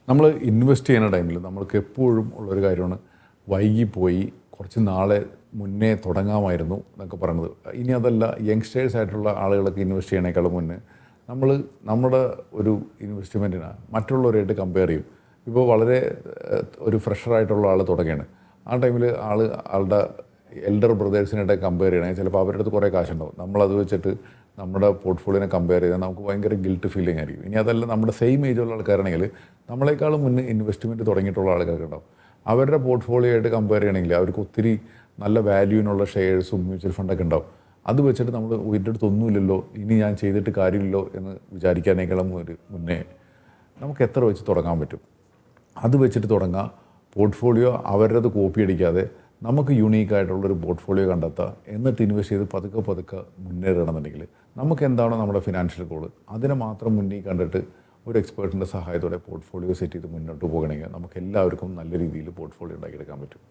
നമ്മൾ ഇൻവെസ്റ്റ് ചെയ്യുന്ന ടൈമിൽ നമ്മൾക്ക് എപ്പോഴും ഉള്ളൊരു കാര്യമാണ് വൈകിപ്പോയി കുറച്ച് നാളെ മുന്നേ തുടങ്ങാമായിരുന്നു എന്നൊക്കെ പറയുന്നത്. ഇനി അതല്ല, യങ്സ്റ്റേഴ്സ് ആയിട്ടുള്ള ആളുകളൊക്കെ ഇൻവെസ്റ്റ് ചെയ്യണേക്കാളും മുന്നേ നമ്മൾ നമ്മുടെ ഒരു ഇൻവെസ്റ്റ്മെൻറ്റിനെ മറ്റുള്ളവരായിട്ട് കമ്പയർ ചെയ്യും. ഇപ്പോൾ വളരെ ഒരു ഫ്രഷറായിട്ടുള്ള ആൾ തുടങ്ങിയാണ്, ആ ടൈമിൽ ആളുടെ എൽഡർ ബ്രദേഴ്സിനായിട്ട് കമ്പയർ ചെയ്യണമെങ്കിൽ ചിലപ്പോൾ അവരുടെ അടുത്ത് കുറേ കാശുണ്ടാവും. നമ്മളത് വെച്ചിട്ട് നമ്മുടെ പോർട്ട്ഫോളിയോനെ കമ്പയർ ചെയ്താൽ നമുക്ക് ഭയങ്കര ഗിൽട്ട് ഫീലിംഗ് ആയിരിക്കും. ഇനി അതല്ല, നമ്മുടെ സെയിം ഏജുള്ള ആൾക്കാരാണെങ്കിൽ നമ്മളെക്കാളും മുന്നേ ഇൻവെസ്റ്റ്മെൻറ്റ് തുടങ്ങിയിട്ടുള്ള ആൾക്കാർക്കുണ്ടാവും. അവരുടെ പോർട്ട്ഫോളിയോ ആയിട്ട് കമ്പയർ ചെയ്യണമെങ്കിൽ അവർക്ക് ഒത്തിരി നല്ല വാല്യൂവിനുള്ള ഷെയർസും മ്യൂച്വൽ ഫണ്ടൊക്കെ ഉണ്ടാവും. അത് വെച്ചിട്ട് നമ്മൾ ഇതിൻ്റെ അടുത്ത് ഒന്നുമില്ലല്ലോ, ഇനി ഞാൻ ചെയ്തിട്ട് കാര്യമില്ലല്ലോ എന്ന് വിചാരിക്കാനേക്കാളും മുന്നേ നമുക്ക് എത്ര വെച്ച് തുടങ്ങാൻ പറ്റും അത് വെച്ചിട്ട് തുടങ്ങാം. പോർട്ട്ഫോളിയോ അവരുടേത് കോപ്പി അടിക്കാതെ നമുക്ക് യുണീക്കായിട്ടുള്ളൊരു പോർട്ട്ഫോളിയോ കണ്ടെത്തുക, എന്നിട്ട് ഇൻവെസ്റ്റ് ചെയ്ത് പതുക്കെ പതുക്കെ മുന്നേറണമെന്നുണ്ടെങ്കിൽ നമുക്ക് എന്താണോ നമ്മുടെ ഫിനാൻഷ്യൽ ഗോൾ അതിനെ മാത്രം മുന്നിൽ കണ്ടിട്ട് ഒരു എക്സ്പേർട്ടിൻ്റെ സഹായത്തോടെ പോർട്ട്ഫോളിയോ സെറ്റ് ചെയ്ത് മുന്നോട്ട് പോകണമെങ്കിൽ നമുക്ക് എല്ലാവർക്കും നല്ല രീതിയിൽ പോർട്ട്ഫോളിയോ ഉണ്ടാക്കിയെടുക്കാൻ പറ്റും.